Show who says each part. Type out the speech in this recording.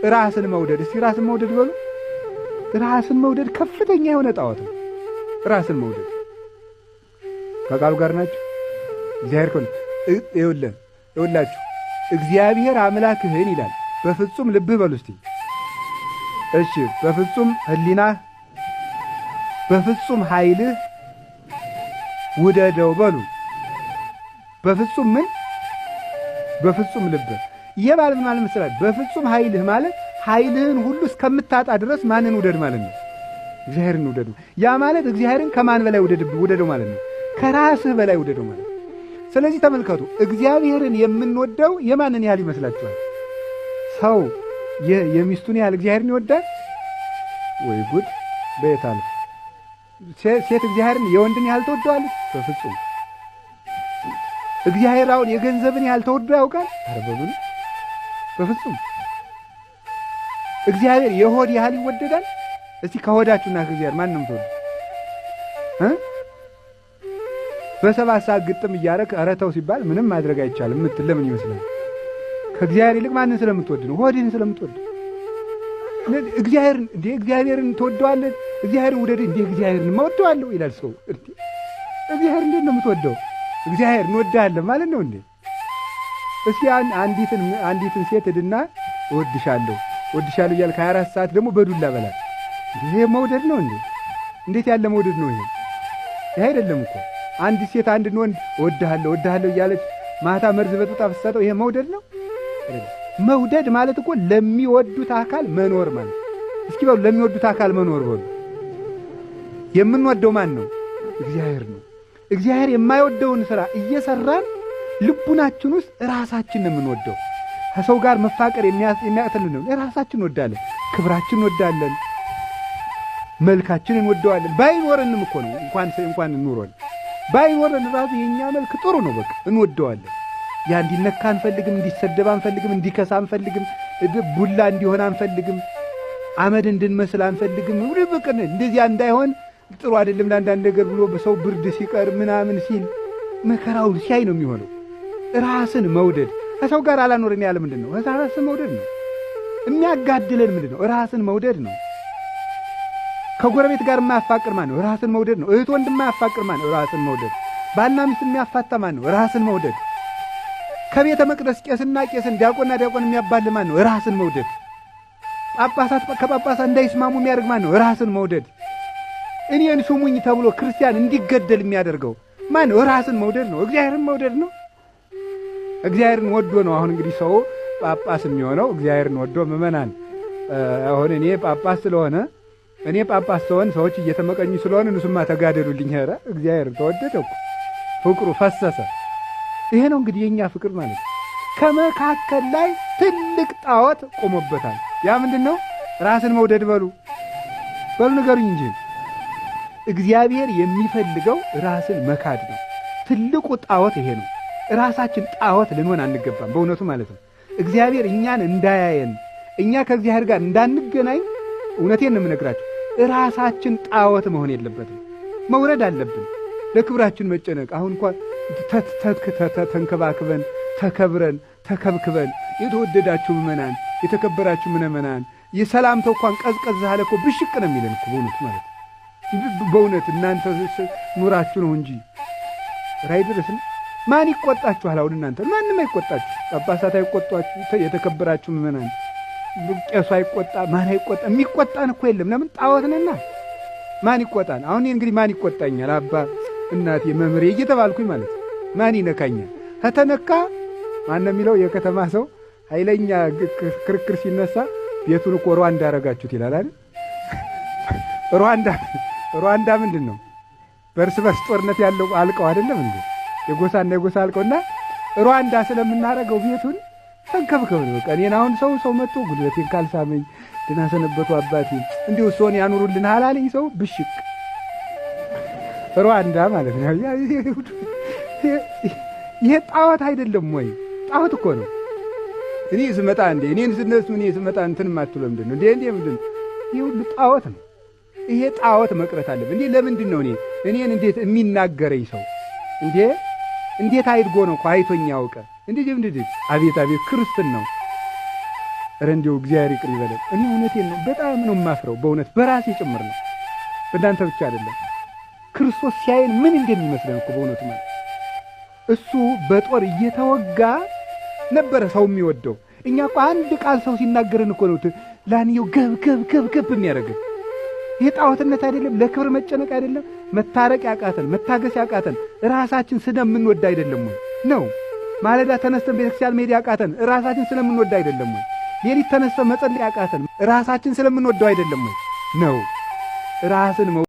Speaker 1: ራስን መውደድ። እስቲ ራስን መውደድ በሉ። ራስን መውደድ ከፍተኛ የሆነ ጣዖት ነው። ራስን መውደድ ከቃሉ ጋር ናቸው። እግዚአብሔር ከሆነ ይኸውላችሁ እግዚአብሔር አምላክህን ይላል በፍጹም ልብህ በሉ እስቲ። እሺ በፍጹም ህሊናህ በፍጹም ኃይልህ ውደደው በሉ። በፍጹም ምን? በፍጹም ልብህ። ይሄ ማለት ማለት መስራት በፍጹም ኃይልህ ማለት ኃይልህን ሁሉ እስከምታጣ ድረስ ማንን ውደድ ማለት ነው? እግዚአብሔርን ውደዱ። ያ ማለት እግዚአብሔርን ከማን በላይ ውደደው ማለት ነው? ከራስህ በላይ ውደደው ማለት ነው። ስለዚህ ተመልከቱ፣ እግዚአብሔርን የምንወደው የማንን ያህል ይመስላችኋል? ሰው የሚስቱን ያህል እግዚአብሔርን ይወዳል ወይ? ጉድ! በየት አለ? ሴት እግዚአብሔርን የወንድን ያህል ተወደዋለች? በፍጹም። እግዚአብሔር አሁን የገንዘብን ያህል ተወዶ ያውቃል? ኧረ በብሉ በፍጹም። እግዚአብሔር የሆድ ያህል ይወደዳል? እስቲ ከሆዳችሁና ከእግዚአብሔር ማን ነው የምትወዱ? በሰባት ሰዓት ግጥም እያደረግ ኧረ ተው ሲባል ምንም ማድረግ አይቻልም የምትል ለምን ይመስላል? ከእግዚአብሔር ይልቅ ማንን ስለምትወድ ነው? ሆድህን ስለምትወድ። እግዚአብሔርን ትወደዋለህ? እግዚአብሔርን ውደድ። እግዚአብሔርን እወደዋለሁ ይላል ሰው። እግዚአብሔር እንዴት ነው የምትወደው? እግዚአብሔር እንወዳለን ማለት ነው እንዴ? እስኪ አንዲትን ሴት ሄድና እወድሻለሁ እያልክ 24 ሰዓት ደግሞ በዱላ በላት። ይሄ መውደድ ነው እንዴ? እንዴት ያለ መውደድ ነው ይሄ? ይሄ አይደለም እኮ። አንዲት ሴት አንድን ወንድ እወድሃለሁ እያለች ማታ መርዝ በጡጣ ፍሰጠው፣ ይሄ መውደድ ነው? መውደድ ማለት እኮ ለሚወዱት አካል መኖር ማለት። እስኪ በሉ ለሚወዱት አካል መኖር በሉ። የምንወደው ማን ነው? እግዚአብሔር ነው። እግዚአብሔር የማይወደውን ሥራ እየሰራን ልቡናችን ውስጥ ራሳችን ነው የምንወደው። ከሰው ጋር መፋቀር የሚያቅተልን ነው። ራሳችን እንወዳለን፣ ክብራችን እንወዳለን፣ መልካችንን እንወደዋለን። ባይኖረንም እኮ ነው እንኳን ኑሮን ባይኖረን ራሱ የኛ መልክ ጥሩ ነው፣ በቃ እንወደዋለን። ያ እንዲነካ አንፈልግም፣ እንዲሰደብ አንፈልግም፣ እንዲከሳ አንፈልግም፣ ቡላ እንዲሆን አንፈልግም፣ አመድ እንድንመስል አንፈልግም። በቃ እንደዚያ እንዳይሆን ጥሩ አይደለም። ለአንዳንድ ነገር ብሎ በሰው ብርድ ሲቀር ምናምን ሲል መከራውን ሲያይ ነው የሚሆነው። ራስን መውደድ ከሰው ጋር አላኖርን ያለ ምንድን ነው? ራስን መውደድ ነው። የሚያጋድለን ምንድን ነው? ራስን መውደድ ነው። ከጎረቤት ጋር የማያፋቅር ማን ነው? ራስን መውደድ ነው። እህት ወንድም የማያፋቅር ማን ነው? ራስን መውደድ። ባልና ሚስት የሚያፋታ ማን ነው? ራስን መውደድ። ከቤተ መቅደስ ቄስና ቄስን ዲያቆንና ዲያቆን የሚያባል ማን ነው? ራስን መውደድ። ጳጳሳት ከጳጳሳት እንዳይስማሙ የሚያደርግ ማን ነው? ራስን መውደድ። እኔን ስሙኝ ተብሎ ክርስቲያን እንዲገደል የሚያደርገው ማን ነው? ራስን መውደድ ነው። እግዚአብሔርን መውደድ ነው። እግዚአብሔርን ወዶ ነው አሁን እንግዲህ ሰው ጳጳስ የሚሆነው። እግዚአብሔርን ወዶ ምእመናን አሁን እኔ ጳጳስ ስለሆነ እኔ ጳጳስ ስሆን ሰዎች እየተመቀኙ ስለሆነ እነሱማ ተጋደሉልኝ። ኧረ እግዚአብሔር ተወደደ እኮ፣ ፍቅሩ ፈሰሰ። ይሄ ነው እንግዲህ የኛ ፍቅር ማለት። ከመካከል ላይ ትልቅ ጣዖት ቆሞበታል። ያ ምንድን ነው? ራስን መውደድ በሉ ንገሩኝ እንጂ። እግዚአብሔር የሚፈልገው ራስን መካድ ነው። ትልቁ ጣዖት ይሄ ነው። ራሳችን ጣዖት ልንሆን አንገባም፣ በእውነቱ ማለት ነው። እግዚአብሔር እኛን እንዳያየን፣ እኛ ከእግዚአብሔር ጋር እንዳንገናኝ፣ እውነቴን ነው የምነግራችሁ፣ ራሳችን ጣዖት መሆን የለበትም። መውረድ አለብን። ለክብራችን መጨነቅ። አሁን እንኳን ተንከባክበን ተከብረን ተከብክበን የተወደዳችሁ ምእመናን፣ የተከበራችሁ ምእመናን፣ የሰላምታው እንኳን ቀዝቀዝ አለ እኮ ብሽቅ ነው የሚለን እኮ በእውነቱ ማለት ነው። በእውነት እናንተ ኑራችሁ ነው እንጂ ራይ ድረስ ማን ይቆጣችኋል? አሁን እናንተ ማንም አይቆጣችሁ። ጳጳሳት አይቆጣችሁ። የተከበራችሁ ምእመናን፣ ቄሱ አይቆጣ፣ ማን አይቆጣ? የሚቆጣን እኮ የለም። ለምን? ጣዖት ነና። ማን ይቆጣን? አሁን እንግዲህ ማን ይቆጣኛል? አባ እናቴ መምህሬ እየተባልኩኝ ማለት ማን ይነካኛል? ከተነካ ማን ነው የሚለው? የከተማ ሰው ኃይለኛ ክርክር ሲነሳ ቤቱን እኮ ሩዋንዳ አረጋችሁት ይላል አይደል? ሩዋንዳ ምንድን ነው? በርስ በርስ ጦርነት ያለው አልቀው አይደለም እንዴ? የጎሳና የጎሳ አልቀውና ሩዋንዳ ስለምናረገው ቤቱን ተንከብከብ ነው። በቃ እኔን አሁን ሰው መጥቶ ጉልበቴን ካልሳመኝ ደህና ሰነበቱ አባቴ እንዲሁ እሱን ያኑሩልን አላለኝ ሰው ብሽቅ ሩዋንዳ ማለት ነው። ይሄ ጣዖት አይደለም ወይ? ጣዖት እኮ ነው። እኔ ስመጣ እንዴ እኔን ስነሱ እኔ ስመጣ እንትን ማትሉ ምንድን ነው እንዴ? ምንድን ይሄ ሁሉ ጣዖት ነው። ይሄ ጣዖት መቅረት አለበት እንዴ? ለምንድን ነው እኔን እንዴት የሚናገረኝ ሰው እንዴት አይድጎ ነው አይቶኝ ያውቀ እንዴ? አቤት ክርስትና ነው። ረንዲው እግዚአብሔር ይቅር ይበለን። እኔ እውነቴን ነው፣ በጣም ነው የማፍረው በእውነት በራሴ ጭምር ነው፣ በእናንተ ብቻ አይደለም። ክርስቶስ ሲያየን ምን እንደሚመስለን እኮ በእውነቱ ማለት እሱ በጦር እየተወጋ ነበረ ሰው የሚወደው። እኛ እኮ አንድ ቃል ሰው ሲናገረን እኮ ነው ላንየው ገብ የሚያደርገን። ይህ ጣዖትነት አይደለም፣ ለክብር መጨነቅ አይደለም፣ መታረቅ ያቃተን መታገስ ያቃተን ራሳችን ስለምንወድ አይደለም ወይ ነው? ማለዳ ተነስተን ቤተክርስቲያን መሄድ ያቃተን ራሳችን ስለምንወድ አይደለም ወይ? ሌሊት ተነስተን መጸለይ ያቃተን ራሳችን ስለምንወደው አይደለም ወይ ነው? ራስን